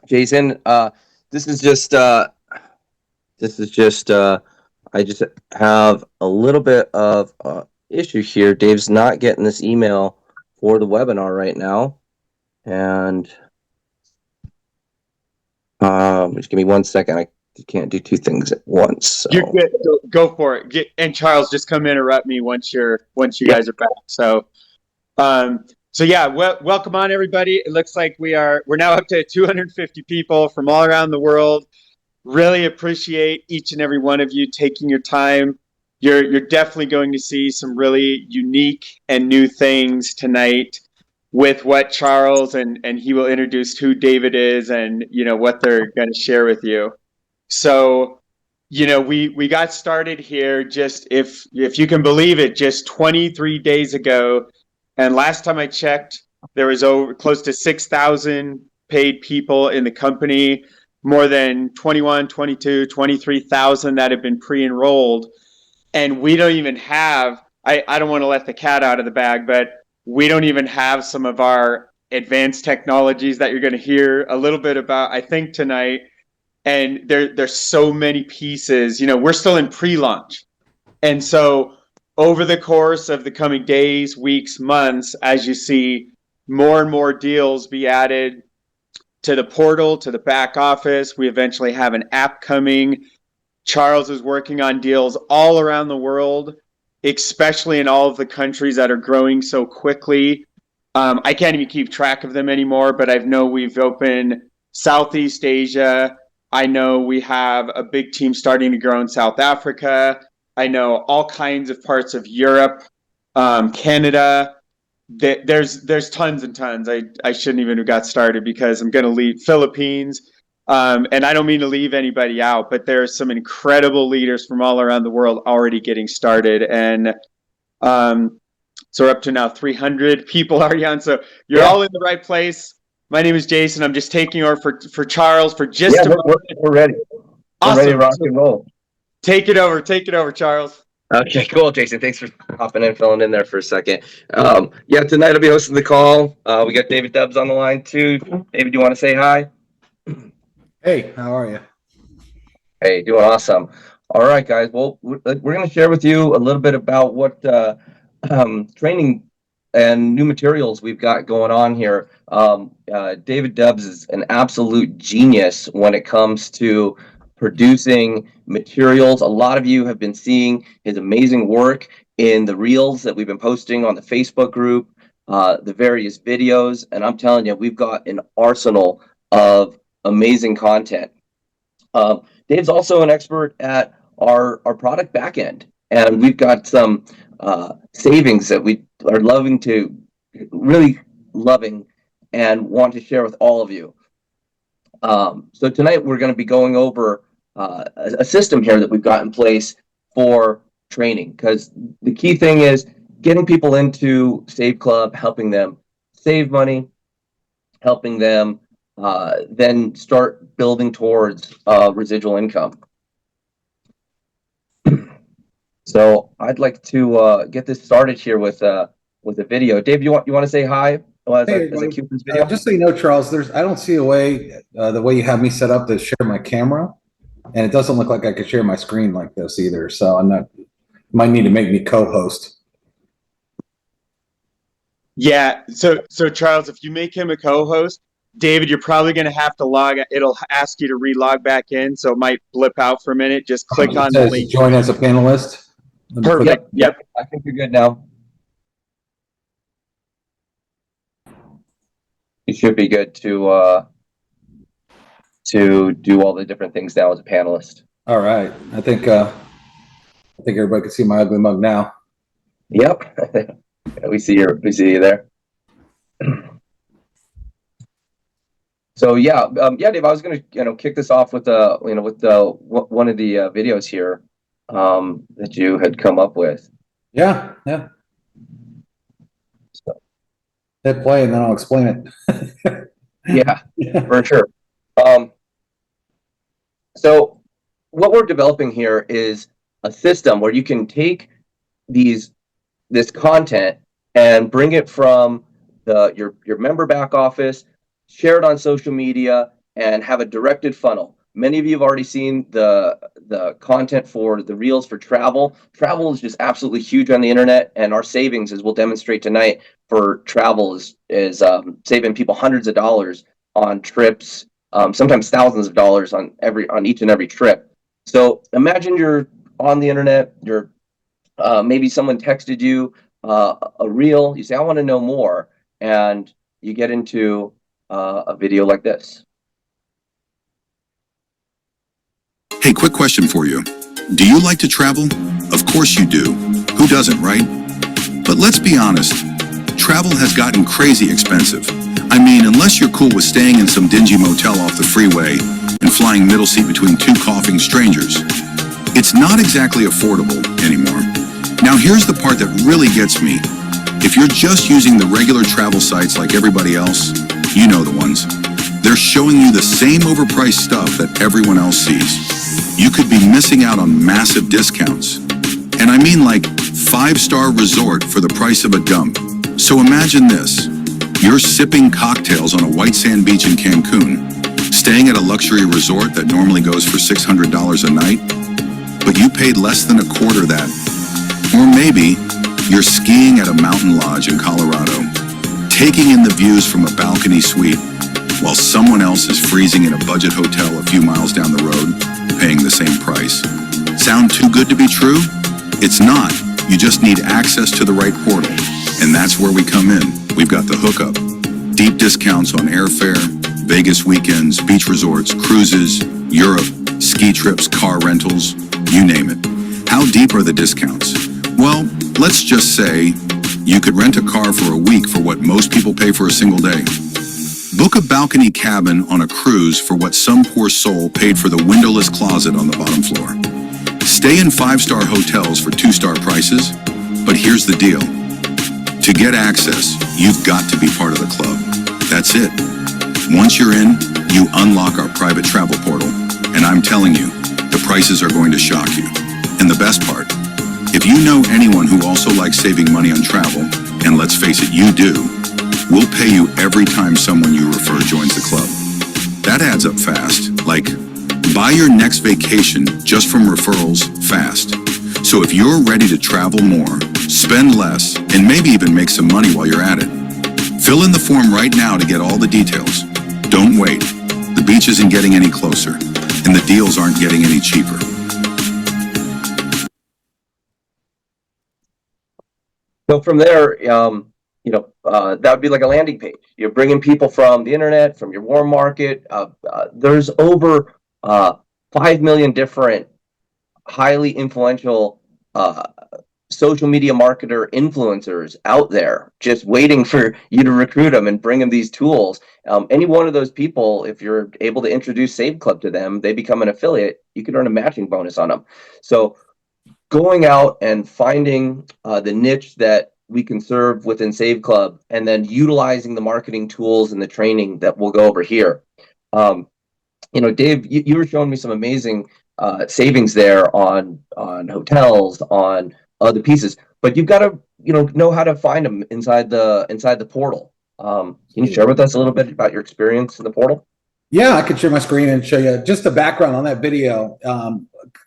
Jason. This is just I just have a little bit of issue here. Dave's not getting this email for the webinar right now, and just give me 1 second. I can't do two things at once. So. You're good. Go for it. And Charles, just come interrupt me once you guys are back. So yeah, welcome on everybody. It looks like we're now up to 250 people from all around the world. Really appreciate each and every one of you taking your time. You're definitely going to see some really unique and new things tonight with what Charles and he will introduce who David is and what they're going to share with you. So we got started here just if you can believe it, just 23 days ago. And last time I checked, there was close to 6,000 paid people in the company, more than 21, 22, 23,000 that have been pre-enrolled. And we don't even have, I don't want to let the cat out of the bag, but we don't even have some of our advanced technologies that you're going to hear a little bit about, I think, tonight. And there's so many pieces. We're still in pre-launch. And so over the course of the coming days, weeks, months, as you see more and more deals be added to the portal, to the back office, we eventually have an app coming. Charles is working on deals all around the world, especially in all of the countries that are growing so quickly. I can't even keep track of them anymore, but I know we've opened Southeast Asia. I know we have a big team starting to grow in South Africa. I know all kinds of parts of Europe, Canada. There's tons and tons. I shouldn't even have got started because I'm going to leave Philippines. And I don't mean to leave anybody out, but there are some incredible leaders from all around the world already getting started. And so we're up to now 300 people already on. So you're all in the right place. My name is Jason. I'm just taking over for Charles for just a moment. We're ready. Awesome. We're ready to rock and roll. Take it over, Charles. Okay, cool, Jason. Thanks for hopping in, filling in there for a second. Tonight I'll be hosting the call. We got David Dubs on the line too. David, do you want to say hi? Hey, how are you? Hey, doing awesome. All right, guys. Well, we're going to share with you a little bit about what training and new materials we've got going on here. David Dubs is an absolute genius when it comes to producing materials. A lot of you have been seeing his amazing work in the reels that we've been posting on the Facebook group, the various videos, and I'm telling you, we've got an arsenal of amazing content. Dave's also an expert at our product backend, and we've got some savings that we are really loving and want to share with all of you. So tonight we're going to be going over a system here that we've got in place for training, because the key thing is getting people into SaveClub, helping them save money, helping them then start building towards residual income. So I'd like to get this started here with a video. Dave, you want to say hi as I cue this video? Just so you know, Charles, I don't see a way the way you have me set up to share my camera, and it doesn't look like I could share my screen like this either. So might need to make me co-host. Yeah. So Charles, if you make him a co-host, David, you're probably going to have to log. It'll ask you to re-log back in, so it might blip out for a minute. Just click on the link. Join as a panelist. Perfect. Yep. I think you're good now. You should be good to do all the different things now as a panelist. All right. I think everybody can see my ugly mug now. Yep. we see you there. So Dave, I was going to kick this off with one of the videos here that you had come up with. Yeah. So hit play and then I'll explain it. Yeah, for sure. So what we're developing here is a system where you can take this content and bring it from your member back office, share it on social media, and have a directed funnel. Many of you have already seen the content for the reels for travel. Travel is just absolutely huge on the internet, and our savings, as we'll demonstrate tonight, for travel is saving people hundreds of dollars on trips, sometimes thousands of dollars on each and every trip. So imagine you're on the internet, you're maybe someone texted you a reel. You say, "I want to know more," and you get into a video like this. Hey, quick question for you. Do you like to travel? Of course you do. Who doesn't, right? But let's be honest. Travel has gotten crazy expensive. I mean, unless you're cool with staying in some dingy motel off the freeway and flying middle seat between two coughing strangers, it's not exactly affordable anymore. Now here's the part that really gets me. If you're just using the regular travel sites like everybody else, you know the ones, they're showing you the same overpriced stuff that everyone else sees. You could be missing out on massive discounts. And I mean like 5-star resort for the price of a dump. So imagine this. You're sipping cocktails on a white sand beach in Cancun, staying at a luxury resort that normally goes for $600 a night, but you paid less than a quarter that. Or maybe you're skiing at a mountain lodge in Colorado, taking in the views from a balcony suite, while someone else is freezing in a budget hotel a few miles down the road, paying the same price. Sound too good to be true? It's not. You just need access to the right portal. And that's where we come in. We've got the hookup. Deep discounts on airfare, Vegas weekends, beach resorts, cruises, Europe, ski trips, car rentals, you name it. How deep are the discounts? Well, let's just say you could rent a car for a week for what most people pay for a single day. Book a balcony cabin on a cruise for what some poor soul paid for the windowless closet on the bottom floor. Stay in 5-star hotels for 2-star prices, but here's the deal. To get access, you've got to be part of the club. That's it. Once you're in, you unlock our private travel portal, and I'm telling you, the prices are going to shock you. And the best part, if you know anyone who also likes saving money on travel, and let's face it, you do, we'll pay you every time someone you refer joins the club. That adds up fast. Like, buy your next vacation just from referrals fast. So if you're ready to travel more, spend less, and maybe even make some money while you're at it, fill in the form right now to get all the details. Don't wait. The beach isn't getting any closer, and the deals aren't getting any cheaper. So from there, that would be like a landing page. You're bringing people from the internet, from your warm market. There's over 5 million different highly influential social media marketer influencers out there just waiting for you to recruit them and bring them these tools. Any one of those people, if you're able to introduce SaveClub to them, they become an affiliate, you could earn a matching bonus on them. So going out and finding the niche that we can serve within SaveClub, and then utilizing the marketing tools and the training that we'll go over here. Dave, you were showing me some amazing savings there on hotels, on other pieces, but you've got to know how to find them inside the portal. Can you share with us a little bit about your experience in the portal? Yeah, I could share my screen and show you just the background on that video,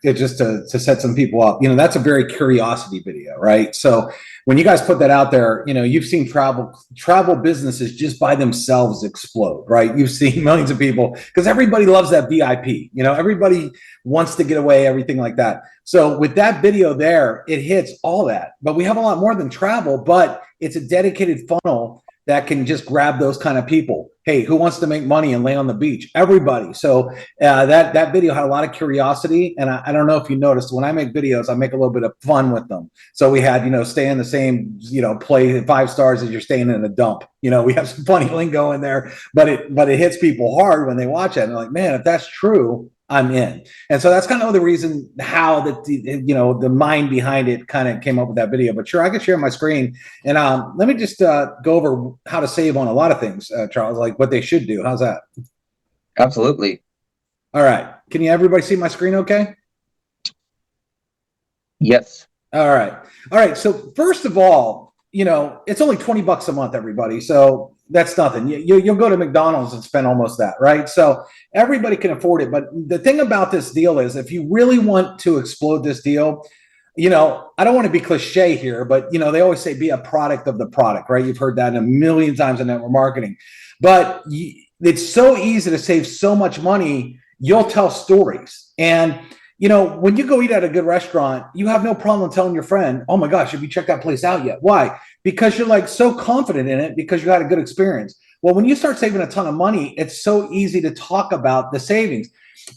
just to set some people up. That's a very curiosity video, right? So when you guys put that out there, you've seen travel businesses just by themselves explode, right? You've seen millions of people, because everybody loves that VIP. Everybody wants to get away, everything like that. So with that video there, it hits all that. But we have a lot more than travel, but it's a dedicated funnel that can just grab those kind of people. Hey, who wants to make money and lay on the beach? Everybody. So that video had a lot of curiosity. And I don't know if you noticed, when I make videos, I make a little bit of fun with them. So we had, stay in the same, play 5 stars as you're staying in a dump. We have some funny lingo in there, but it hits people hard when they watch it. And they're like, man, if that's true, I'm in. And so that's kind of the reason how the mind behind it kind of came up with that video. But sure, I could share my screen. And let me just go over how to save on a lot of things, Charles, like what they should do. How's that? Absolutely. All right. Can everybody see my screen okay? Yes. All right. So first of all, it's only $20 a month, everybody. So That's nothing. You'll go to McDonald's and spend almost that, right? So everybody can afford it. But the thing about this deal is, if you really want to explode this deal, I don't want to be cliche here, but they always say be a product of the product, right? You've heard that a million times in network marketing. But it's so easy to save so much money. You'll tell stories. And when you go eat at a good restaurant, you have no problem telling your friend, oh my gosh, have you checked that place out yet? Why? Because you're like so confident in it because you had a good experience. Well, when you start saving a ton of money, it's so easy to talk about the savings.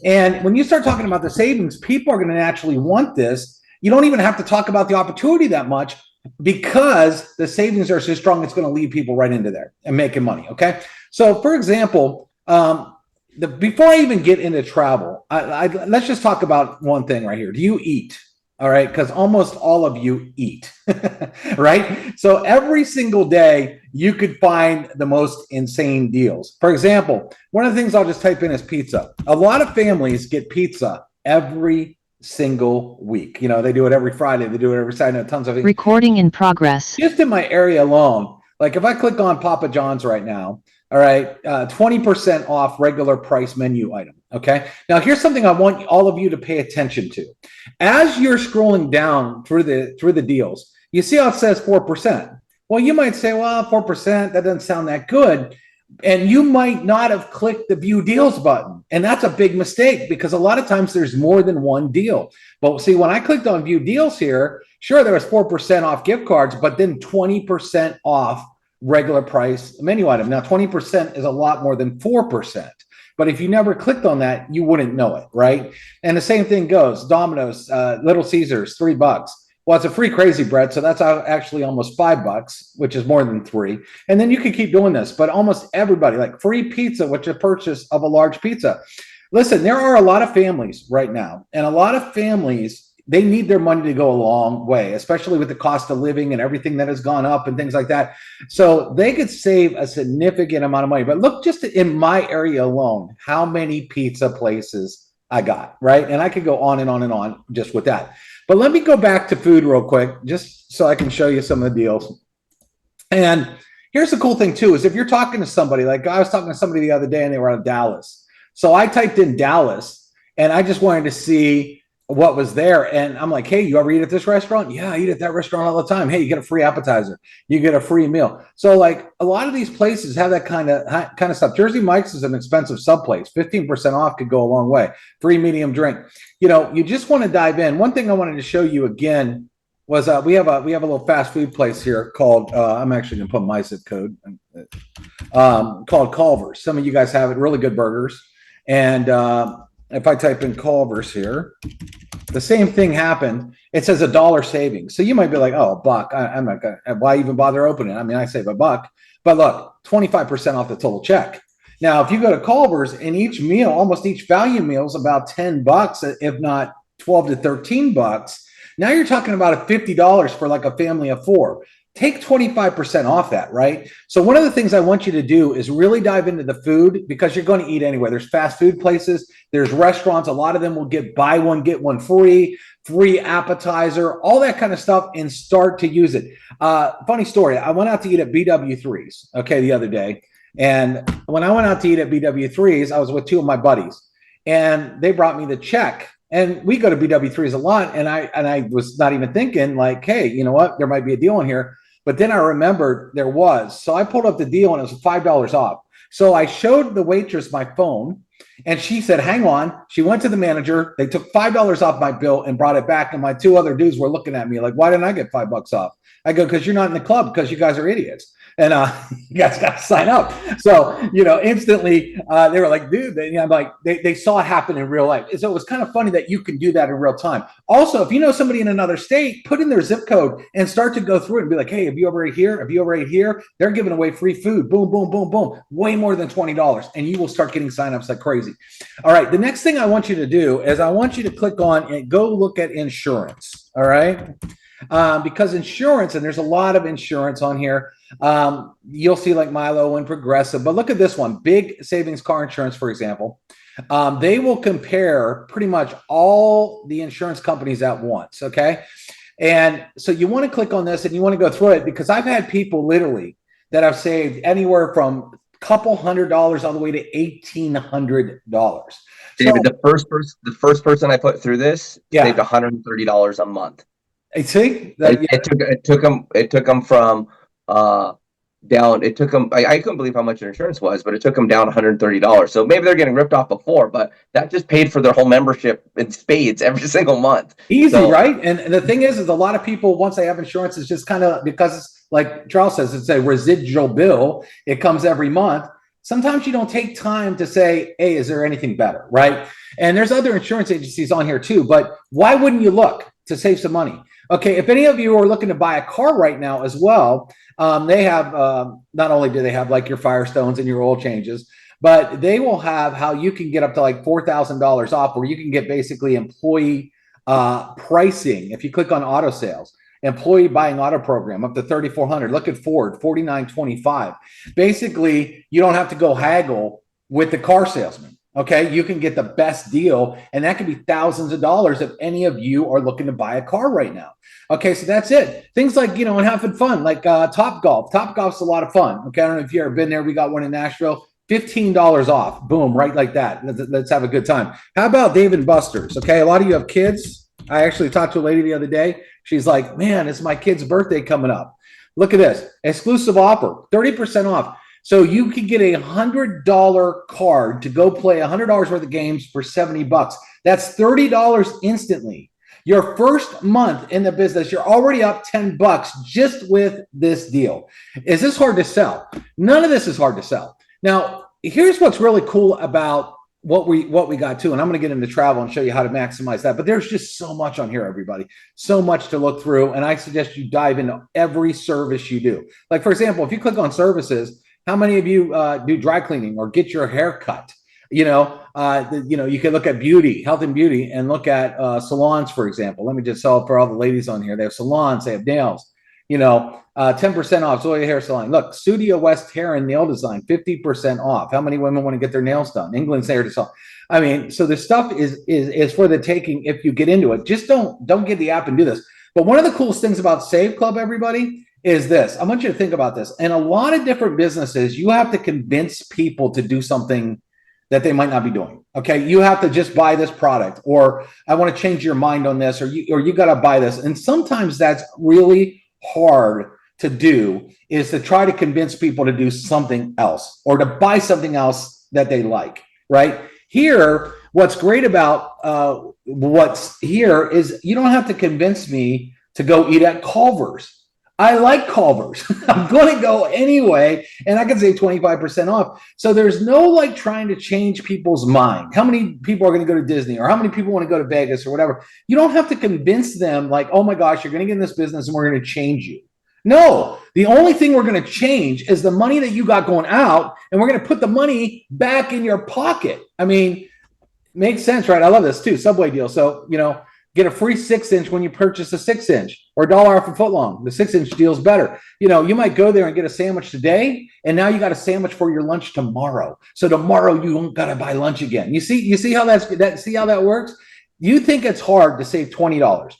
And when you start talking about the savings, people are going to naturally want this. You don't even have to talk about the opportunity that much because the savings are so strong, it's going to lead people right into there and making money. Okay. So for example, before I even get into travel, let's just talk about one thing right here. Do you eat? All right, because almost all of you eat, right? So every single day you could find the most insane deals. For example, one of the things I'll just type in is pizza. A lot of families get pizza every single week. They do it every Friday. They do it every Saturday. Tons of it. Recording in progress. Just in my area alone, like if I click on Papa John's right now, all right, 20% off regular price menu item. Okay. Now here's something I want all of you to pay attention to. As you're scrolling down through the deals, you see how it says 4%. Well, you might say, well, 4%, that doesn't sound that good. And you might not have clicked the view deals button. And that's a big mistake because a lot of times there's more than one deal. But see, when I clicked on view deals here, sure, there was 4% off gift cards, but then 20% off regular price menu item. Now, 20% is a lot more than 4%. But if you never clicked on that, you wouldn't know it, right? And the same thing goes. Domino's, Little Caesars, $3. Well, it's a free crazy bread, so that's actually almost $5, which is more than 3. And then you can keep doing this, but almost everybody, like free pizza, which is a purchase of a large pizza. Listen, there are a lot of families right now, and a lot of families, they need their money to go a long way, especially with the cost of living and everything that has gone up and things like that. So they could save a significant amount of money. But look, just in my area alone, how many pizza places I got, right? And I could go on and on and on just with that. But let me go back to food real quick, just so I can show you some of the deals. And here's the cool thing too, is if you're talking to somebody, like I was talking to somebody the other day and they were out of Dallas. So I typed in Dallas and I just wanted to see what was there. And I'm like, hey, you ever eat at this restaurant? Yeah, I eat at that restaurant all the time. Hey, you get a free appetizer. You get a free meal. So like a lot of these places have that kind of stuff. Jersey Mike's is an expensive sub place. 15% off could go a long way. Free medium drink. You just want to dive in. One thing I wanted to show you again was we have a little fast food place here called, I'm actually going to put my zip code, called Culver's. Some of you guys have it, really good burgers. And if I type in Culver's here, the same thing happened. It says $1 savings. So you might be like, oh, $1. I'm not going to, why even bother opening? I mean, I save $1, but look, 25% off the total check. Now, if you go to Culver's and each meal, almost each value meal is about $10, if not 12 to $13. Now you're talking about $50 for like a family of 4. Take 25% off that, right? So one of the things I want you to do is really dive into the food because you're going to eat anywhere. There's fast food places, there's restaurants. A lot of them will get buy one, get one free appetizer, all that kind of stuff, and start to use it. Funny story. I went out to eat at BW3's, okay, the other day. And when I went out to eat at BW3's, I was with 2 of my buddies and they brought me the check. And we go to BW3's a lot. And I was not even thinking like, hey, you know what? There might be a deal in here. But then I remembered there was. So I pulled up the deal and it was $5 off. So I showed the waitress my phone and she said, hang on. She went to the manager. They took $5 off my bill and brought it back. And my 2 other dudes were looking at me like, why didn't I get $5 off? I go, because you're not in the club because you guys are idiots. And you guys got to sign up. So, instantly they were like, dude, they saw it happen in real life. So it was kind of funny that you can do that in real time. Also, if you know somebody in another state, put in their zip code and start to go through it and be like, hey, have you ever ate here? Have you ever ate here? They're giving away free food. Boom, boom, boom, boom. Way more than $20. And you will start getting signups like crazy. All right. The next thing I want you to do is I want you to click on and go look at insurance. All right. Because insurance, and there's a lot of insurance on here. You'll see like Milo and Progressive, but look at this one, Big Savings Car Insurance, for example. They will compare pretty much all the insurance companies at once. Okay. And so you want to click on this and you want to go through it because I've had people literally that have saved anywhere from a couple $100 all the way to $1,800. David, the first person I put through this Yeah. saved $130 a month. See, It took them from down. It took them. I couldn't believe how much their insurance was, but it took them down $130. So maybe they're getting ripped off before, but that just paid for their whole membership in spades every single month. easy, So, right? And the thing is a lot of people, once they have insurance, it's just kind of, because it's like Charles says, it's a residual bill. It comes every month. Sometimes you don't take time to say, hey, is there anything better, right? And there's other insurance agencies on here too, but why wouldn't you look to save some money? Okay, if any of you are looking to buy a car right now as well, they have, not only do they have like your Firestones and your oil changes, but they will have how you can get up to like $4,000 off, where you can get basically employee pricing. If you click on auto sales, employee buying auto program up to 3,400. Look at Ford, 4,925. Basically, you don't have to go haggle with the car salesman. Okay, you can get the best deal, and that could be thousands of dollars if any of you are looking to buy a car right now. Okay, so that's it. Things like, and having fun, like Top Golf. Top Golf's a lot of fun. Okay, I don't know if you've ever been there. We got one in Nashville. $15 off. Boom, right like that. Let's have a good time. How about Dave & Buster's? Okay, a lot of you have kids. I actually talked to a lady the other day. She's like, man, it's my kid's birthday coming up. Look at this. Exclusive offer, 30% off. So you can get a $100 card to go play $100 worth of games for $70. That's $30 instantly. Your first month in the business, you're already up $10 just with this deal. Is this hard to sell? None of this is hard to sell. Now, here's what's really cool about what we got too, and I'm going to get into travel and show you how to maximize that. But there's just so much on here, everybody, so much to look through, and I suggest you dive into every service you do. Like, for example, if you click on services, how many of you do dry cleaning or get your hair cut? You can look at beauty, health and beauty, and look at salons, for example. Let me just sell it for all the ladies on here. They have salons, they have nails. 10% off Zoya Hair Salon. Look, Studio West Hair and Nail Design, 50% off. How many women want to get their nails done? England's Hair Design. I mean, so the stuff is for the taking if you get into it. Just don't get the app and do this. But one of the coolest things about SaveClub, everybody, is this. I want you to think about this. In a lot of different businesses, you have to convince people to do something that they might not be doing. Okay, you have to just buy this product, or I want to change your mind on this, or you got to buy this. And sometimes that's really hard to do, is to try to convince people to do something else or to buy something else that they like, right? Here, what's great about what's here is you don't have to convince me to go eat at Culver's. I like Culver's. I'm going to go anyway, and I can save 25% off. So there's no like trying to change people's mind. How many people are going to go to Disney, or how many people want to go to Vegas or whatever? You don't have to convince them like, oh my gosh, you're going to get in this business and we're going to change you. No, the only thing we're going to change is the money that you got going out, and we're going to put the money back in your pocket. I mean, makes sense, right? I love this too. Subway deal. So, get a free 6-inch when you purchase a 6-inch, or $1 off a footlong. The 6-inch deal's better. You might go there and get a sandwich today, and now you got a sandwich for your lunch tomorrow. So tomorrow you don't got to buy lunch again. You see how see how that works? You think it's hard to save $20.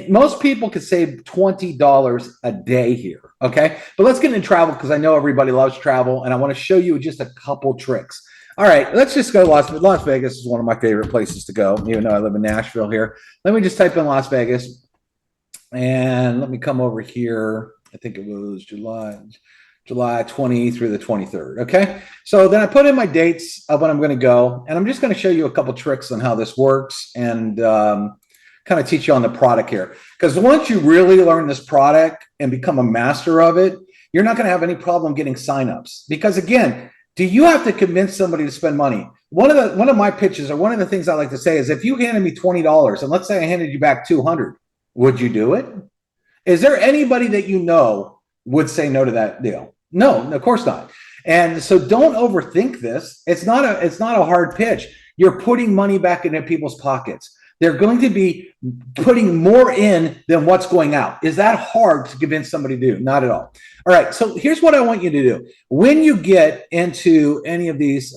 Most people could save $20 a day here. Okay. But let's get into travel, because I know everybody loves travel, and I want to show you just a couple tricks. All right, let's just go. Las Vegas is one of my favorite places to go, even though I live in Nashville here. Let me just type in Las Vegas, and let me come over here. I think it was July 20 through the 23rd. Okay, so then I put in my dates of when I'm going to go, and I'm just going to show you a couple tricks on how this works, and kind of teach you on the product here. Because once you really learn this product and become a master of it, you're not going to have any problem getting signups. Because again, do you have to convince somebody to spend money? One of my pitches, or one of the things I like to say, is if you handed me $20 and let's say I handed you back $200, would you do it? Is there anybody that would say no to that deal? No, of course not. And so don't overthink this. It's not a hard pitch. You're putting money back into people's pockets. They're going to be putting more in than what's going out. Is that hard to convince somebody to do? Not at all. All right, so here's what I want you to do. When you get into any of these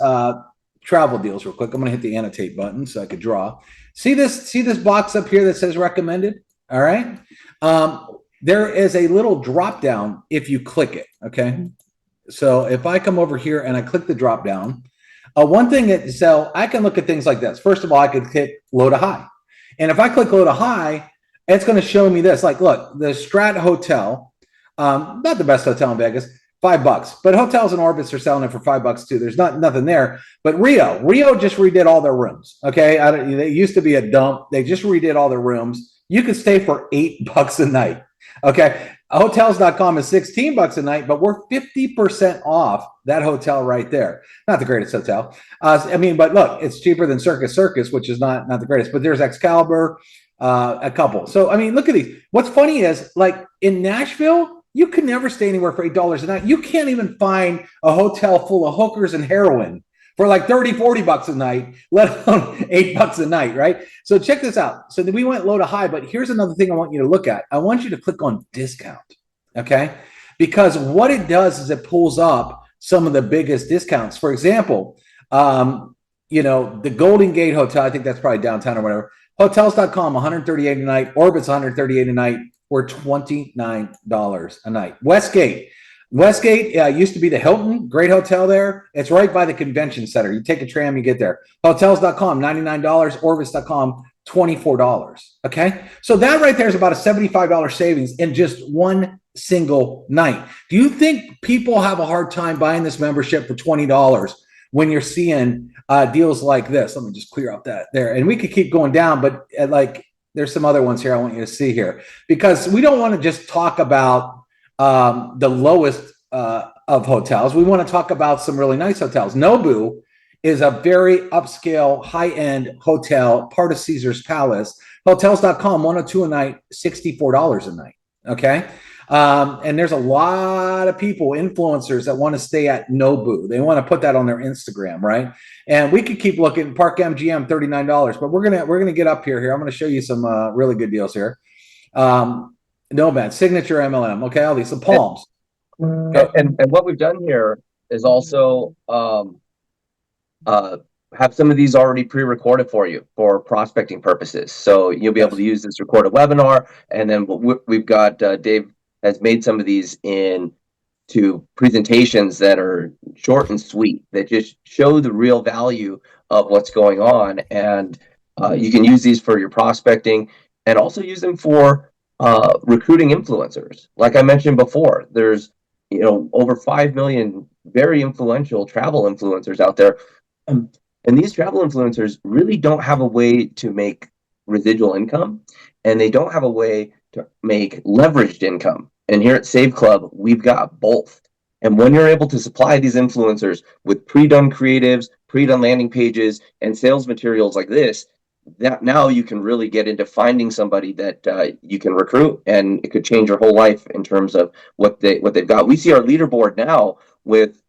travel deals, real quick, I'm going to hit the annotate button so I could draw. See this box up here that says recommended? All right. There is a little drop down if you click it, okay? So if I come over here and I click the drop down, one thing that, so I can look at things like this. First of all, I could click low to high. And if I click low to high, it's going to show me this. Like, look, the Strat Hotel, not the best hotel in Vegas, $5. But hotels and Orbits are selling it for $5 too. There's nothing there. But Rio just redid all their rooms. Okay, they used to be a dump. They just redid all their rooms. You could stay for $8 a night. Okay, hotels.com is $16 a night, but we're 50% off that hotel right there. Not the greatest hotel. I mean, but look, it's cheaper than Circus, which is not the greatest. But there's Excalibur, a couple. So I mean, look at these. What's funny is, like, in Nashville, you can never stay anywhere for $8 a night. You can't even find a hotel full of hookers and heroin for like $30-$40 a night, let alone $8 a night, right? So check this out. So we went low to high, but here's another thing I want you to look at. I want you to click on discount, okay? Because what it does is it pulls up some of the biggest discounts. For example, the Golden Gate Hotel, I think that's probably downtown or whatever. Hotels.com, $138 a night. Orbit's $138 a night. We're $29 a night. Westgate used to be the Hilton, great hotel there. It's right by the convention center. You take a tram, you get there. Hotels.com, $99. Orbis.com, $24. Okay. So that right there is about a $75 savings in just one single night. Do you think people have a hard time buying this membership for $20 when you're seeing deals like this? Let me just clear up that there. And we could keep going down, but there's some other ones here I want you to see here, because we don't want to just talk about the lowest of hotels. We want to talk about some really nice hotels. Nobu is a very upscale, high-end hotel, part of Caesar's Palace. Hotels.com, 102 a night, $64 a night. Okay. And there's a lot of people, influencers, that want to stay at Nobu. They want to put that on their Instagram, right? And we could keep looking. Park MGM, $39, but we're gonna get up here. I'm gonna show you some really good deals here. Nomad, Signature MLM. Okay, all these, the Palms. And what we've done here is also have some of these already pre-recorded for you for prospecting purposes. So you'll be able to use this recorded webinar, and then we've got Dave has made some of these into presentations that are short and sweet, that just show the real value of what's going on. And you can use these for your prospecting, and also use them for recruiting influencers. Like I mentioned before, there's over 5 million very influential travel influencers out there. And these travel influencers really don't have a way to make residual income, and they don't have a way to make leveraged income. And here at SaveClub, we've got both. And when you're able to supply these influencers with pre-done creatives, pre-done landing pages, and sales materials like this, that now you can really get into finding somebody that you can recruit, and it could change your whole life in terms of what they've got. We see our leaderboard now with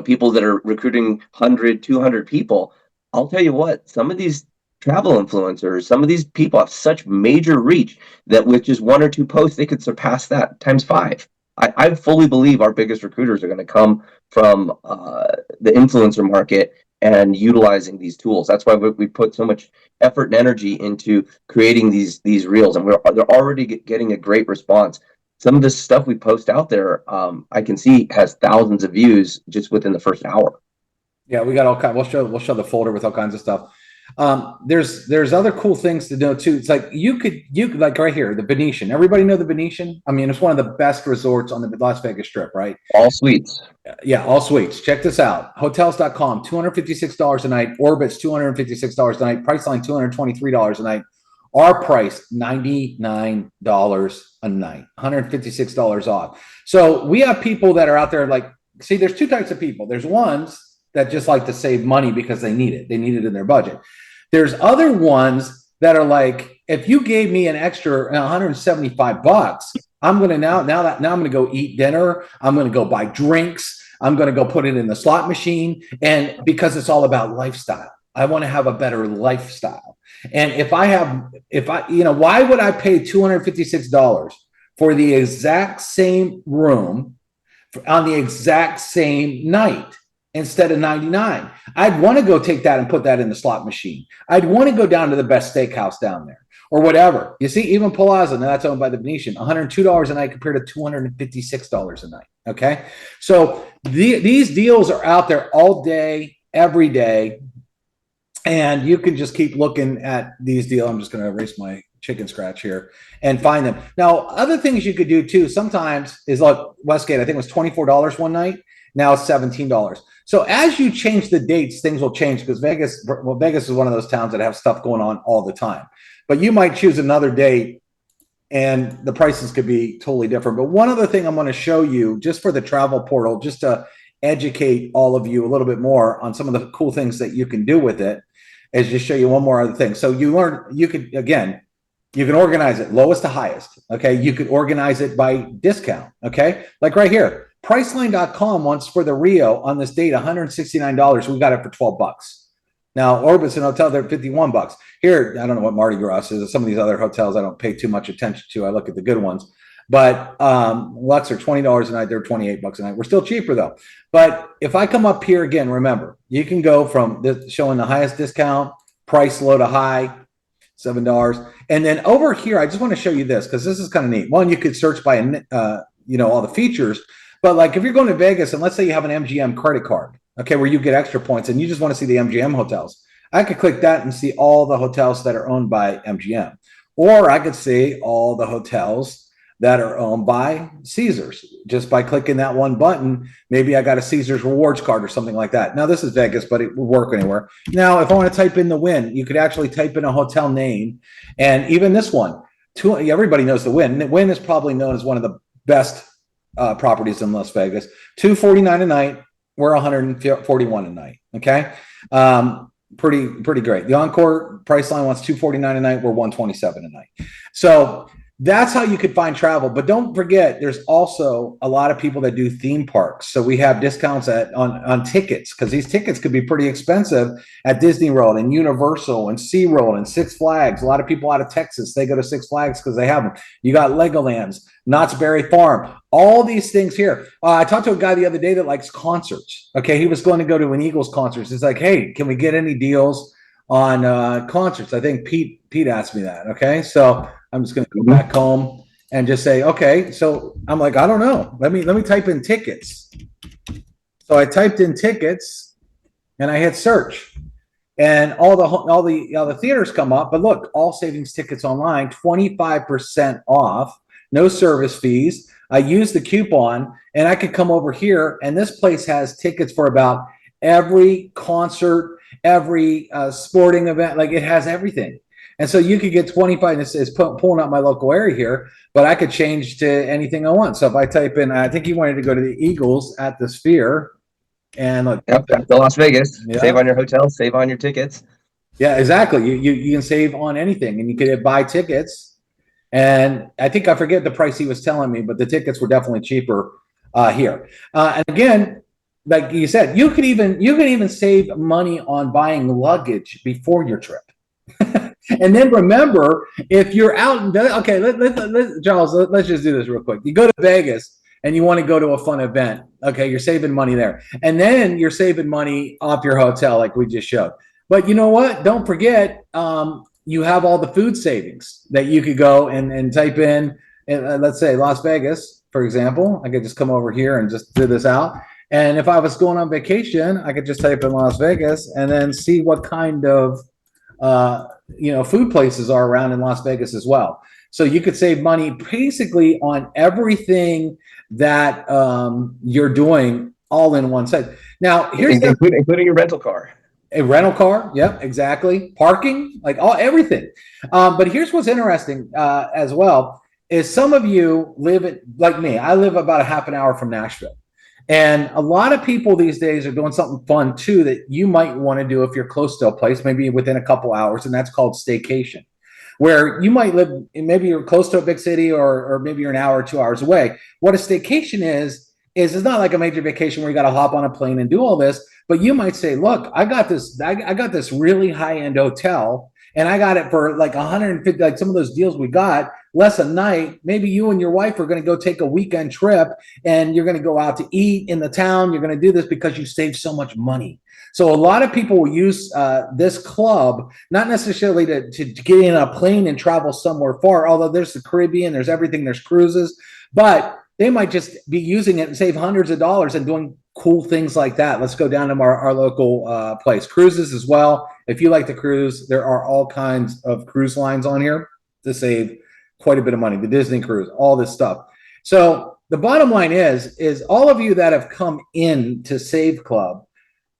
people that are recruiting 100, 200 people. I'll tell you what, some of these travel influencers, some of these people have such major reach that with just 1 or 2 posts, they could surpass that times 5. I fully believe our biggest recruiters are going to come from the influencer market and utilizing these tools. That's why we put so much effort and energy into creating these reels, and they're already getting a great response. Some of this stuff we post out there, I can see has thousands of views just within the first hour. Yeah, we got all kinds. We'll show the folder with all kinds of stuff. There's other cool things to know too. It's like you could like right here, the Venetian. Everybody know the Venetian? I mean, it's one of the best resorts on the Las Vegas Strip, right? All suites. Yeah, all suites. Check this out. Hotels.com, $256 a night. Orbit's $256 a night. Priceline, $223 a night. Our price, $99 a night, $156 off. So we have people that are out there like, see, there's 2 types of people. There's ones that just like to save money because they need it. They need it in their budget. There's other ones that are like, if you gave me an extra $175, I'm going to now I'm going to go eat dinner. I'm going to go buy drinks. I'm going to go put it in the slot machine. And because it's all about lifestyle, I want to have a better lifestyle. And why would I pay $256 for the exact same room on the exact same night? instead of 99. I'd want to go take that and put that in the slot machine. I'd want to go down to the best steakhouse down there or whatever. You see, even Palazzo, now that's owned by the Venetian, $102 a night compared to $256 a night. Okay. So these deals are out there all day, every day. And you can just keep looking at these deals. I'm just going to erase my chicken scratch here and find them. Now, other things you could do too sometimes is, look, Westgate, I think it was $24 one night. Now it's $17. So as you change the dates, things will change, because Vegas is one of those towns that have stuff going on all the time. But you might choose another date and the prices could be totally different. But one other thing I'm going to show you just for the travel portal, just to educate all of you a little bit more on some of the cool things that you can do with it, is just show you one more other thing. So you can organize it lowest to highest. Okay. You could organize it by discount. Okay. Like right here, Priceline.com wants for the Rio on this date, $169. We got it for $12. Now, Orbison Hotel, they're $51. Here, I don't know what Mardi Gras is. Some of these other hotels I don't pay too much attention to. I look at the good ones. But Lux are $20 a night. They're $28 a night. We're still cheaper though. But if I come up here again, remember, you can go from showing the highest discount, price low to high, $7. And then over here, I just want to show you this because this is kind of neat. One, you could search by, all the features. But like if you're going to Vegas and let's say you have an MGM credit card, okay, where you get extra points and you just want to see the MGM hotels, I could click that and see all the hotels that are owned by MGM. Or I could see all the hotels that are owned by Caesars just by clicking that one button. Maybe I got a Caesars rewards card or something like that. Now this is Vegas, but it will work anywhere. Now, if I want to type in the Wynn, you could actually type in a hotel name. And even this one, everybody knows the Wynn. The Wynn is probably known as one of the best properties in Las Vegas. $249 a night. We're $141 a night. Okay. Pretty great. The Encore Priceline wants $249 a night. We're $127 a night. So that's how you could find travel. But don't forget, there's also a lot of people that do theme parks. So we have discounts on tickets, because these tickets could be pretty expensive at Disney World and Universal and SeaWorld and Six Flags. A lot of people out of Texas, they go to Six Flags because they have them. You got Legoland's, Knott's Berry Farm, all these things here. I talked to a guy the other day that likes concerts. Okay, he was going to go to an Eagles concert. He's like, hey, can we get any deals on concerts? I think Pete asked me that. Okay, so I'm just going to go back home and just say, okay. So I'm like, I don't know. Let me type in tickets. So I typed in tickets and I hit search, and all the theaters come up. But look, all savings tickets online, 25% off, no service fees. I use the coupon and I could come over here, and this place has tickets for about every concert, every sporting event. Like, it has everything. And so you could get 25, it's pulling up my local area here, but I could change to anything I want. So if I type in, I think he wanted to go to the Eagles at the Sphere, and look. Yep, back to Las Vegas. Yep. Save on your hotel, save on your tickets. Yeah, exactly. You can save on anything, and you could buy tickets. And I think I forget the price he was telling me, but the tickets were definitely cheaper here. And again, like you said, you can even save money on buying luggage before your trip. And then remember, if you're out, okay, Charles, let's just do this real quick. You go to Vegas and you want to go to a fun event. Okay, you're saving money there. And then you're saving money off your hotel like we just showed. But you know what? Don't forget, you have all the food savings that you could go and type in, let's say Las Vegas, for example. I could just come over here and just do this out. And if I was going on vacation, I could just type in Las Vegas and then see what kind of food places are around in Las Vegas as well. So you could save money basically on everything that you're doing all in one site. Now, here's including your rental car. A rental car, yep, exactly. Parking, like everything. But here's what's interesting as well is some of you live like me. I live about a half an hour from Nashville. And a lot of people these days are doing something fun too that you might want to do if you're close to a place, maybe within a couple hours, and that's called staycation, where you might live, maybe you're close to a big city or maybe you're an hour or 2 hours away. What a staycation is it's not like a major vacation where you got to hop on a plane and do all this, but you might say, look, I got this really high-end hotel, and I got it for like 150, like some of those deals we got, less a night. Maybe you and your wife are going to go take a weekend trip and you're going to go out to eat in the town. You're going to do this because you save so much money. So a lot of people will use this club, not necessarily to get in a plane and travel somewhere far, although there's the Caribbean, there's everything, there's cruises, but they might just be using it and save hundreds of dollars and doing cool things like that. Let's go down to our local place. Cruises as well. If you like to cruise, there are all kinds of cruise lines on here to save quite a bit of money. The Disney cruise, all this stuff. So the bottom line is all of you that have come in to SaveClub,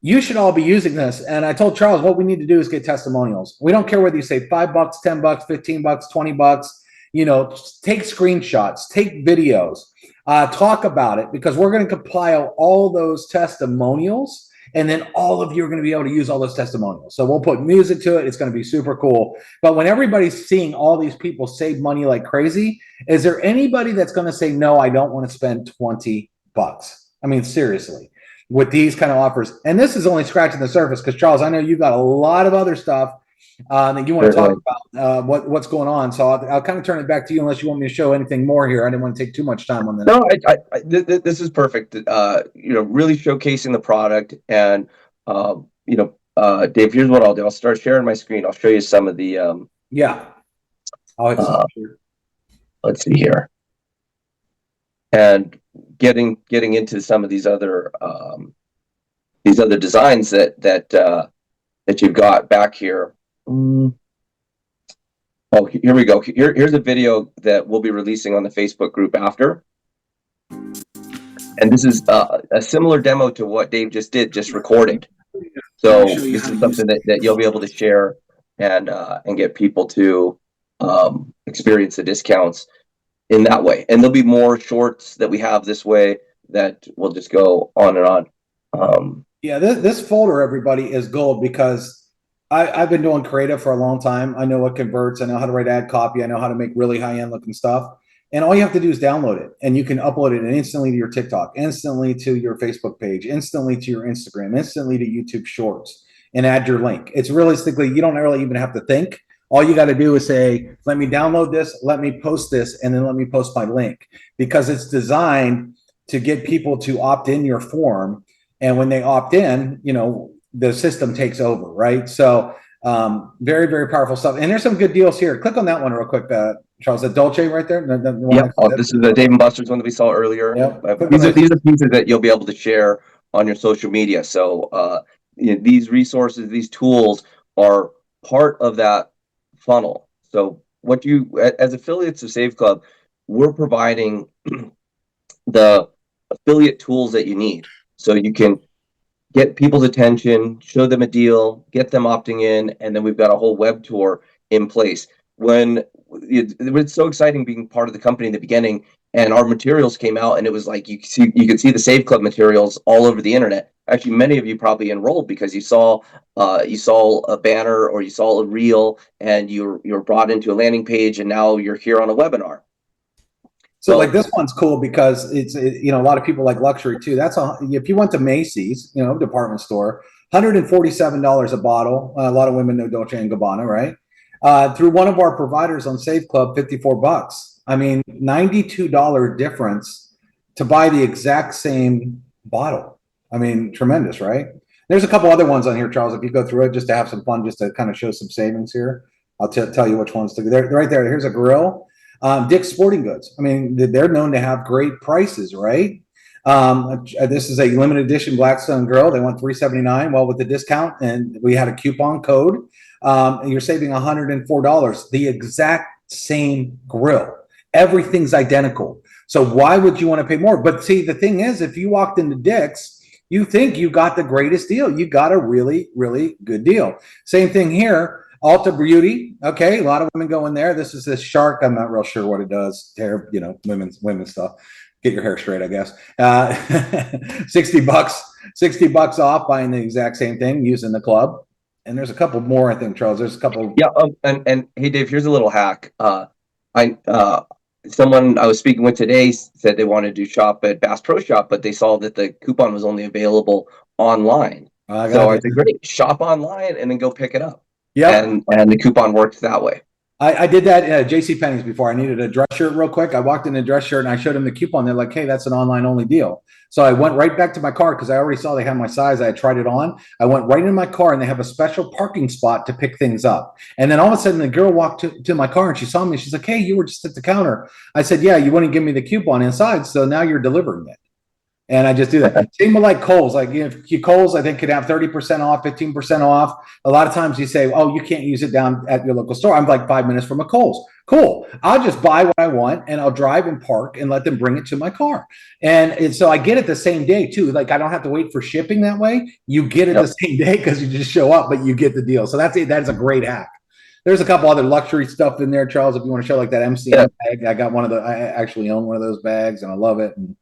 you should all be using this. And I told Charles, what we need to do is get testimonials. We don't care whether you say $5, $10, $15, $20, you know, take screenshots, take videos, talk about it, because we're going to compile all those testimonials. And then all of you are going to be able to use all those testimonials. So we'll put music to it. It's going to be super cool. But when everybody's seeing all these people save money like crazy, is there anybody that's going to say, no, I don't want to spend $20? I mean, seriously, with these kind of offers. And this is only scratching the surface, because Charles, I know you've got a lot of other stuff that you want to talk about, what's going on. So I'll kind of turn it back to you, unless you want me to show anything more here. I didn't want to take too much time on this. No, this is perfect. You know, really showcasing the product. And you know, Dave, here's what I'll do. I'll start sharing my screen. I'll show you some of the yeah. Let's see here. And getting into some of these other designs that you've got back here. Oh, here we go. Here's a video that we'll be releasing on the Facebook group after. And this is a similar demo to what Dave just did, just recorded. So this is something that you'll be able to share and get people to experience the discounts in that way. And there'll be more shorts that we have this way that will just go on and on. Yeah, this folder, everybody, is gold, because I've been doing creative for a long time. I know what converts. I know how to write ad copy. I know how to make really high-end looking stuff. And all you have to do is download it, and you can upload it instantly to your TikTok, instantly to your Facebook page, instantly to your Instagram, instantly to YouTube Shorts, and add your link. It's realistically, you don't really even have to think. All you got to do is say, let me download this, let me post this, and then let me post my link, because it's designed to get people to opt in your form. And when they opt in, you know, the system takes over, right? So very, very powerful stuff. And there's some good deals here. Click on that one real quick, Charles. The Dolce right there. Yeah, this is the Dave & Buster's one that we saw earlier. Yep. These are pieces that you'll be able to share on your social media. So you know, these resources, these tools are part of that funnel. So what you, as affiliates of SaveClub, we're providing the affiliate tools that you need, so you can get people's attention, show them a deal, get them opting in, and then we've got a whole web tour in place. It was so exciting being part of the company in the beginning, and our materials came out, and it was like you could see the SaveClub materials all over the internet. Actually, many of you probably enrolled because you saw a banner or you saw a reel, and you were brought into a landing page, and now you're here on a webinar. So like this one's cool because it's, you know, a lot of people like luxury too. If you went to Macy's, you know, department store, $147 a bottle. A lot of women know Dolce & Gabbana, right? Through one of our providers on SaveClub, $54. I mean, $92 difference to buy the exact same bottle. I mean, tremendous, right? There's a couple other ones on here, Charles. If you go through it just to have some fun, just to kind of show some savings here, I'll tell you which ones to do. They're right there. Here's a grill. Dick's Sporting Goods. I mean, they're known to have great prices, right? This is a limited edition Blackstone grill. They want $379. Well, with the discount, and we had a coupon code, you're saving $104. The exact same grill. Everything's identical. So why would you want to pay more? But see, the thing is, if you walked into Dick's, you think you got the greatest deal. You got a really, really good deal. Same thing here. Ulta Beauty, okay, a lot of women go in there. This is this shark. I'm not real sure what it does. Hair, you know, women's stuff. Get your hair straight, I guess. $60 off buying the exact same thing using the club. And there's a couple more, I think, Charles. There's a couple. Yeah, and hey, Dave, here's a little hack. Someone I was speaking with today said they wanted to shop at Bass Pro Shop, but they saw that the coupon was only available online. So I said, great, shop online and then go pick it up. Yeah, and the coupon works that way. I did that at JCPenney's before. I needed a dress shirt real quick. I walked in a dress shirt and I showed them the coupon. They're like, hey, that's an online only deal. So I went right back to my car because I already saw they had my size. I had tried it on. I went right in my car and they have a special parking spot to pick things up. And then all of a sudden the girl walked to my car and she saw me. She's like, hey, you were just at the counter. I said, yeah, you wouldn't give me the coupon inside. So now you're delivering it. And I just do that. Same with like Kohl's. Like if you Kohl's, I think could have 30% off, 15% off. A lot of times you say, oh, you can't use it down at your local store. I'm like 5 minutes from a Kohl's. Cool. I'll just buy what I want and I'll drive and park and let them bring it to my car. And so I get it the same day too. Like I don't have to wait for shipping that way. You get it the same day because you just show up, but you get the deal. So that's it. That is a great hack. There's a couple other luxury stuff in there, Charles, if you want to show like that MCM bag. I got I actually own one of those bags and I love it. And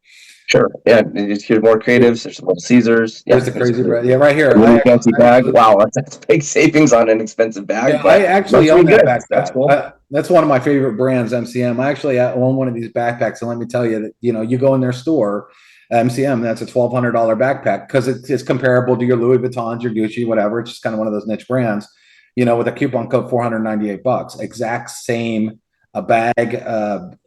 Sure. Yeah. Here's more creatives. There's some Little Caesars. there's the crazy bread. Yeah, right here. Really fancy bag. Wow, that's big savings on an expensive bag. Yeah, I actually own that backpack. That's cool. That's one of my favorite brands, MCM. I actually own one of these backpacks, and let me tell you that you go in their store, MCM. That's a $1,200 backpack because it's comparable to your Louis Vuittons, your Gucci, whatever. It's just kind of one of those niche brands. With a coupon code $498, exact same. A bag,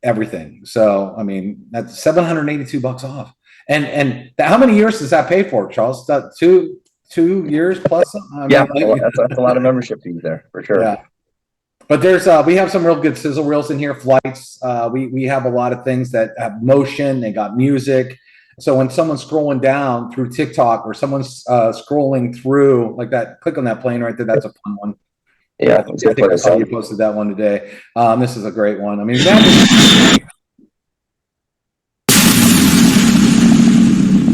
everything. So, I mean, that's $782 off. And how many years does that pay for, Charles? Two years plus? That's a lot of membership fees there for sure. Yeah. But there's we have some real good sizzle reels in here. Flights. We have a lot of things that have motion. They got music. So when someone's scrolling down through TikTok or someone's scrolling through like that, click on that plane right there. That's a fun one. Yeah, I think I saw you posted that one today. This is a great one. I mean,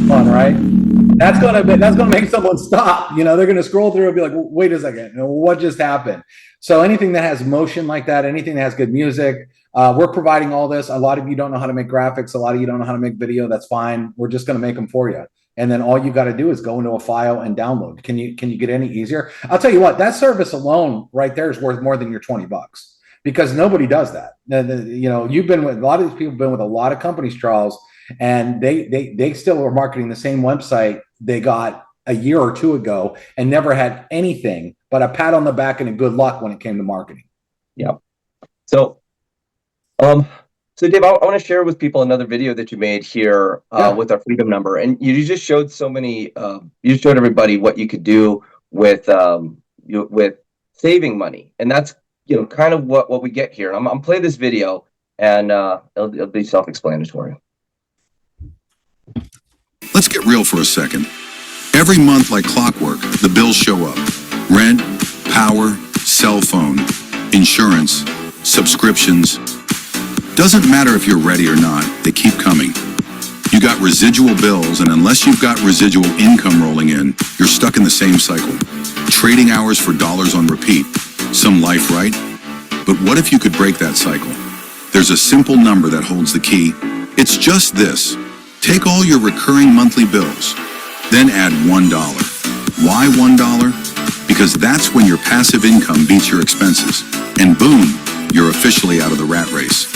fun, right? That's gonna make someone stop. They're gonna scroll through and be like, "Wait a second, what just happened?" So anything that has motion like that, anything that has good music, we're providing all this. A lot of you don't know how to make graphics. A lot of you don't know how to make video. That's fine. We're just gonna make them for you. And then all you got to do is go into a file and download. Can you get any easier? I'll tell you what, that service alone right there is worth more than your $20 because nobody does that. You've been with a lot of these people, been with a lot of companies, Charles, and they still are marketing the same website they got a year or two ago and never had anything but a pat on the back and a good luck when it came to marketing. Yeah. So Dave, I want to share with people another video that you made here with our freedom number, and you just showed you just showed everybody what you could do with saving money, and that's kind of what we get here. I'm play this video, and it'll be self-explanatory. Let's get real for a second. Every month, like clockwork, the bills show up. Rent, power, cell phone, insurance, subscriptions. Doesn't matter if you're ready or not, they keep coming. You got residual bills, and unless you've got residual income rolling in, you're stuck in the same cycle. Trading hours for dollars on repeat. Some life, right? But what if you could break that cycle? There's a simple number that holds the key. It's just this. Take all your recurring monthly bills, then add $1. Why $1? Because that's when your passive income beats your expenses. And boom, you're officially out of the rat race.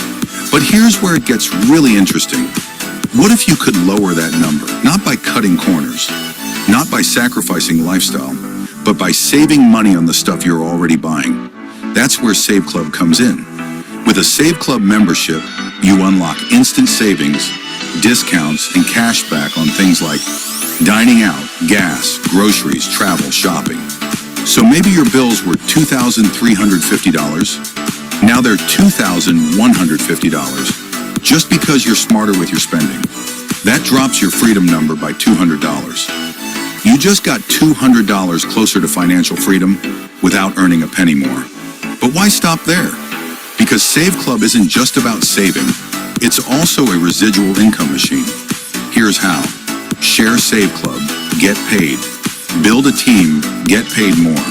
But here's where it gets really interesting. What if you could lower that number, not by cutting corners, not by sacrificing lifestyle, but by saving money on the stuff you're already buying? That's where SaveClub comes in. With a SaveClub membership, you unlock instant savings, discounts, and cash back on things like dining out, gas, groceries, travel, shopping. So maybe your bills were $2,350. Now they're $2,150 just because you're smarter with your spending. That drops your freedom number by $200. You just got $200 closer to financial freedom without earning a penny more. But why stop there? Because SaveClub isn't just about saving. It's also a residual income machine. Here's how. Share SaveClub, get paid. Build a team, get paid more.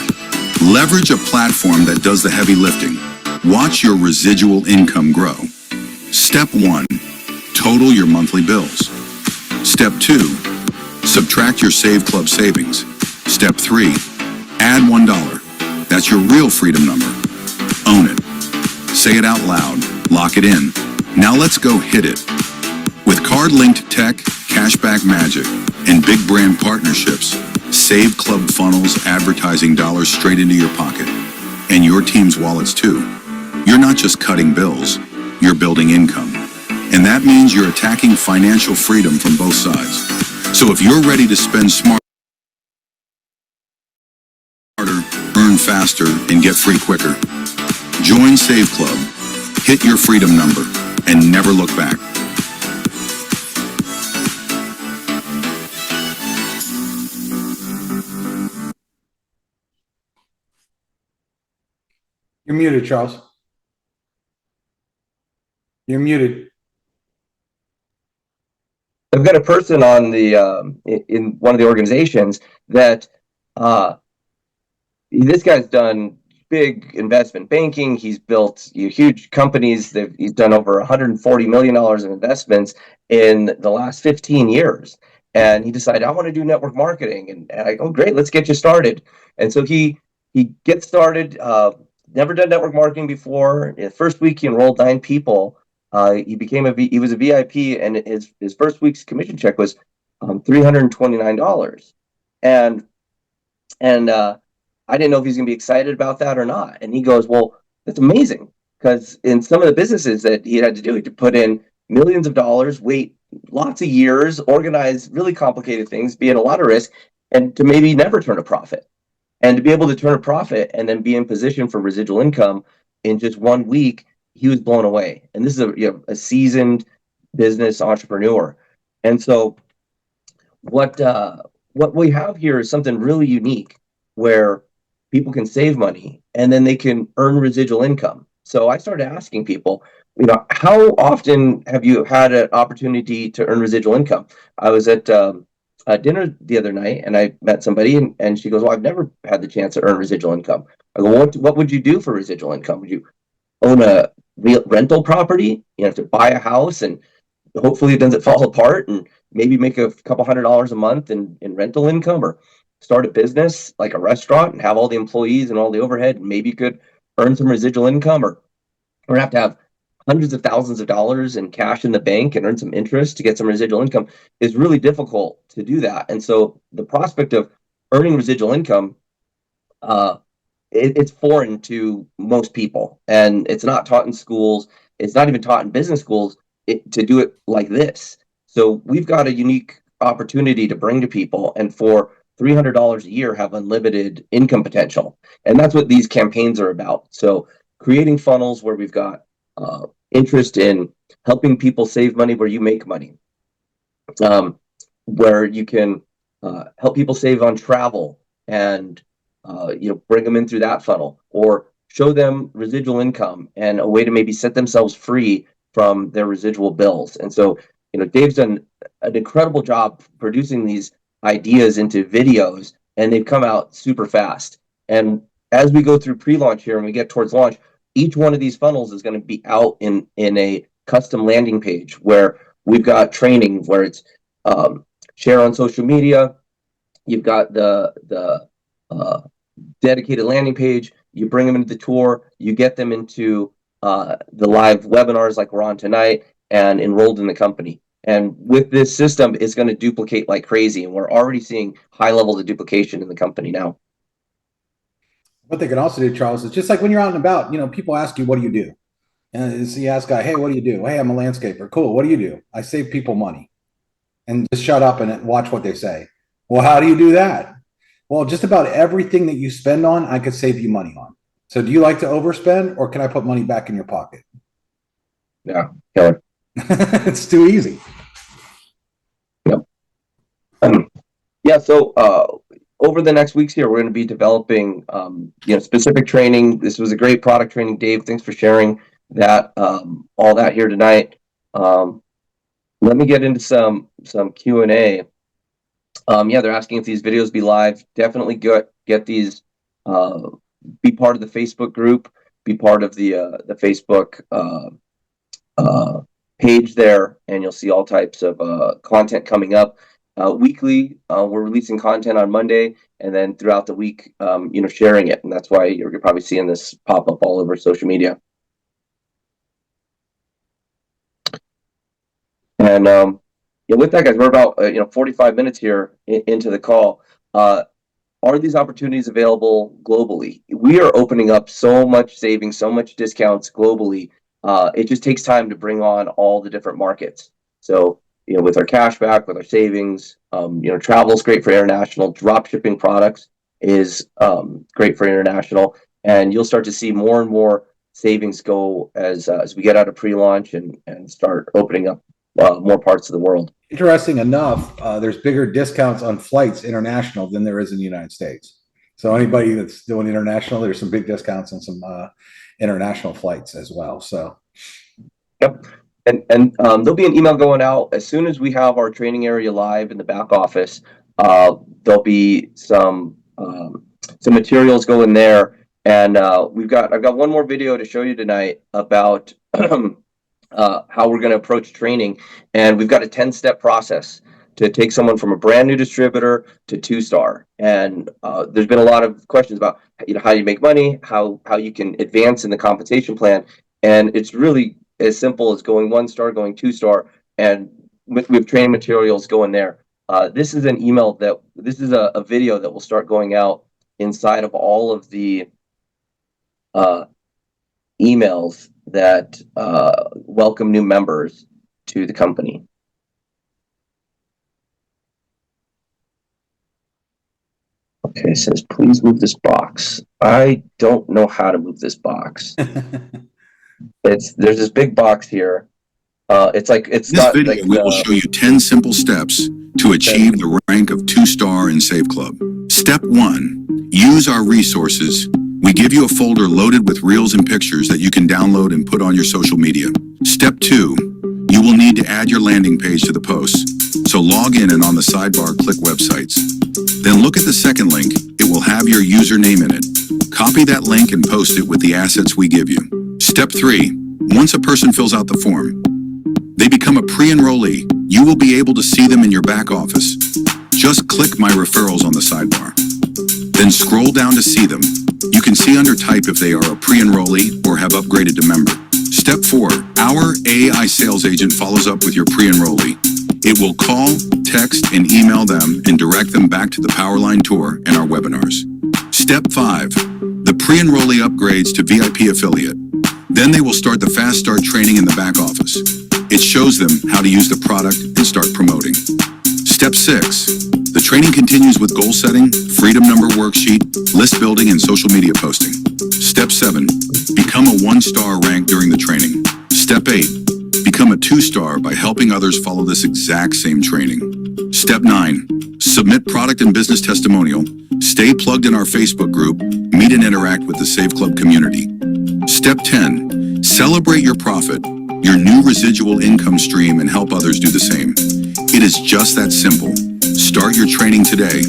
Leverage a platform that does the heavy lifting. Watch your residual income grow. Step 1, total your monthly bills. Step 2, subtract your SaveClub savings. Step 3, add $1. That's your real freedom number. Own it. Say it out loud. Lock it in. Now let's go hit it. With card-linked tech, cashback magic, and big brand partnerships, SaveClub funnels advertising dollars straight into your pocket. And your team's wallets too. You're not just cutting bills, you're building income. And that means you're attacking financial freedom from both sides. So if you're ready to spend smarter, earn faster, and get free quicker, join SaveClub, hit your freedom number, and never look back. You're muted, Charles. You're muted. I've got a person on the in one of the organizations that this guy's done big investment banking. He's built huge companies. He's done over $140 million in investments in the last 15 years. And he decided, I want to do network marketing. And I go, great, let's get you started. And so he gets started, never done network marketing before. In the first week, he enrolled 9 people. He was a VIP, and his first week's commission check was $329. And I didn't know if he's going to be excited about that or not. And he goes, well, that's amazing, because in some of the businesses that he had to do, he had to put in millions of dollars, wait lots of years, organize really complicated things, be at a lot of risk, and to maybe never turn a profit. And to be able to turn a profit and then be in position for residual income in just 1 week, he was blown away. And this is a seasoned business entrepreneur. And so what we have here is something really unique, where people can save money and then they can earn residual income. So I started asking people, how often have you had an opportunity to earn residual income? I was at dinner the other night, and I met somebody, and she goes, well, I've never had the chance to earn residual income. I go, what would you do for residual income? Would you own a rental property? You have to buy a house, and hopefully it doesn't fall apart, and maybe make a couple $100 a month in rental income, or start a business like a restaurant and have all the employees and all the overhead, and maybe you could earn some residual income, or have to have hundreds of thousands of dollars in cash in the bank and earn some interest to get some residual income. Is really difficult to do that. And so the prospect of earning residual income, it's foreign to most people, and it's not taught in schools. It's not even taught in business schools to do it like this. So we've got a unique opportunity to bring to people, and for $300 a year have unlimited income potential. And that's what these campaigns are about. So creating funnels where we've got interest in helping people save money where you make money, where you can help people save on travel, and bring them in through that funnel, or show them residual income and a way to maybe set themselves free from their residual bills. And so Dave's done an incredible job producing these ideas into videos, and they've come out super fast. And as we go through pre-launch here and we get towards launch, each one of these funnels is going to be out in a custom landing page, where we've got training, where it's share on social media. You've got the dedicated landing page. You bring them into the tour, you get them into the live webinars like we're on tonight, and enrolled in the company. And with this system, it's going to duplicate like crazy, and we're already seeing high levels of duplication in the company now. What they can also do, Charles, is just like when you're out and about, people ask you, what do you do? And so you ask a guy, hey, what do you do? Hey, I'm a landscaper. Cool. What do you do? I save people money. And just shut up and watch what they say. Well, how do you do that? Well, just about everything that you spend on, I could save you money on. So do you like to overspend, or can I put money back in your pocket? Yeah, killer. It's too easy. Yep. So over the next weeks here, we're going to be developing specific training. This was a great product training, Dave. Thanks for sharing that, all that here tonight. Let me get into some Q&A. They're asking if these videos be live. Definitely get these. Be part of the Facebook group. Be part of the Facebook page there, and you'll see all types of content coming up. Weekly, we're releasing content on Monday, and then throughout the week, sharing it. And that's why you're probably seeing this pop up all over social media. And with that, guys, we're about 45 minutes here into the call. are these opportunities available globally? We are opening up so much savings, so much discounts globally. It just takes time to bring on all the different markets. So, with our cash back, with our savings, travel is great for international. Drop shipping products is great for international. And you'll start to see more and more savings go as we get out of pre-launch and start opening up more parts of the world. Interesting enough, there's bigger discounts on flights international than there is in the United States. So anybody that's doing international, there's some big discounts on some international flights as well. So, yep. And there'll be an email going out as soon as we have our training area live in the back office. There'll be some materials going there, and I've got one more video to show you tonight about how we're going to approach training, and we've got a 10-step process to take someone from a brand new distributor to 2-star. And there's been a lot of questions about how you make money, how you can advance in the compensation plan, and it's really as simple as going 1-star, going 2-star, and with training materials going there. This is an email this is a video that will start going out inside of all of the emails that welcome new members to the company. Okay, it says, please move this box. I don't know how to move this box. There's this big box here. It's This video like will show you 10 simple steps to achieve the rank of 2-star in SaveClub. Step 1, use our resources. We give you a folder loaded with reels and pictures that you can download and put on your social media. Step 2, you will need to add your landing page to the post. So log in and on the sidebar, click websites. Then look at the second link. It will have your username in it. Copy that link and post it with the assets we give you. Step 3, once a person fills out the form, they become a pre-enrollee. You will be able to see them in your back office. Just click My Referrals on the sidebar. Then scroll down to see them. You can see under type if they are a pre-enrollee or have upgraded to member. Step 4, our AI sales agent follows up with your pre-enrollee. It will call, text, and email them and direct them back to the Powerline Tour and our webinars. Step 5, the pre-enrollee upgrades to VIP affiliate. Then they will start the Fast Start training in the back office. It shows them how to use the product and start promoting. Step 6, the training continues with goal setting, freedom number worksheet, list building, and social media posting. Step 7, become a 1-star rank during the training. Step 8, become a 2-star by helping others follow this exact same training. Step 9, submit product and business testimonial, stay plugged in our Facebook group, meet and interact with the SaveClub community. Step 10, celebrate your profit, your new residual income stream, and help others do the same. It is just that simple. Start your training today.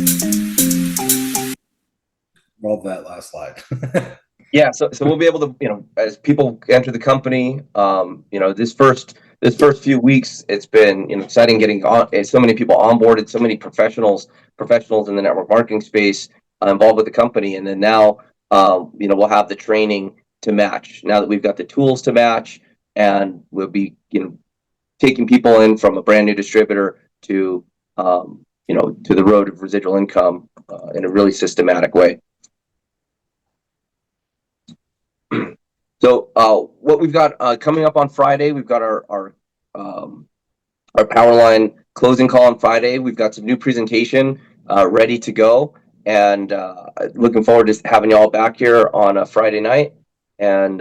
love that last slide. Yeah, so we'll be able to, as people enter the company, this first few weeks, it's been exciting getting so many people onboarded, so many professionals in the network marketing space involved with the company, and then now, we'll have the training to match. Now that we've got the tools to match, and we'll be, taking people in from a brand new distributor to, to the road of residual income in a really systematic way. So what we've got coming up on Friday, we've got our Powerline closing call on Friday. We've got some new presentation ready to go, and looking forward to having you all back here on a Friday night, and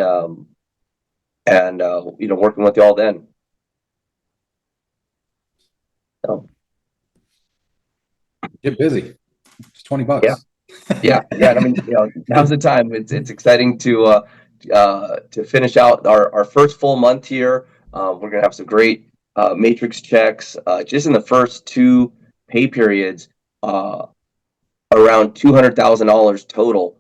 working with you all then. So Get busy. It's $20. Yeah. I mean, now's the time. It's exciting to finish out our first full month here. We're gonna have some great matrix checks just in the first 2 pay periods. Around $200,000 total,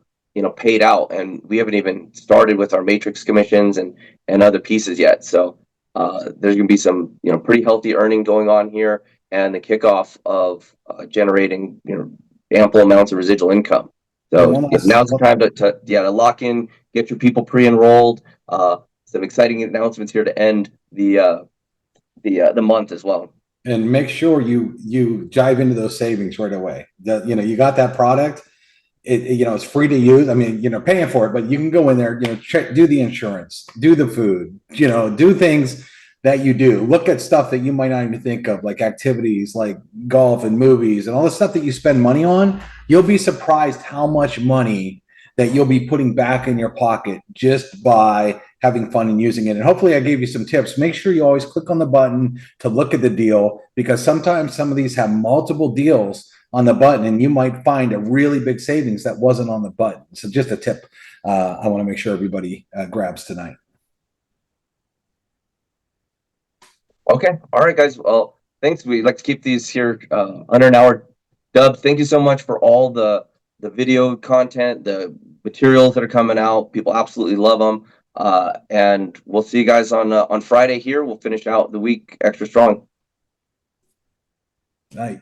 paid out, and we haven't even started with our matrix commissions and other pieces yet. So there's gonna be some pretty healthy earning going on here, and the kickoff of generating ample amounts of residual income. So now's the time to lock in, get your people pre-enrolled. Some exciting announcements here to end the month as well. And make sure you dive into those savings right away. You got that product. it's free to use. I mean, paying for it, but you can go in there, check, do the insurance, do the food, do things that you do. Look at stuff that you might not even think of, like activities like golf and movies and all the stuff that you spend money on. You'll be surprised how much money that you'll be putting back in your pocket just by having fun and using it. And hopefully I gave you some tips. Make sure you always click on the button to look at the deal, because sometimes some of these have multiple deals on the button and you might find a really big savings that wasn't on the button. So just a tip I want to make sure everybody grabs tonight. Okay. All right, guys. Well, thanks. We like to keep these here under an hour. Dub, thank you so much for all the video content, the materials that are coming out. People absolutely love them. And we'll see you guys on Friday here. We'll finish out the week extra strong. Night.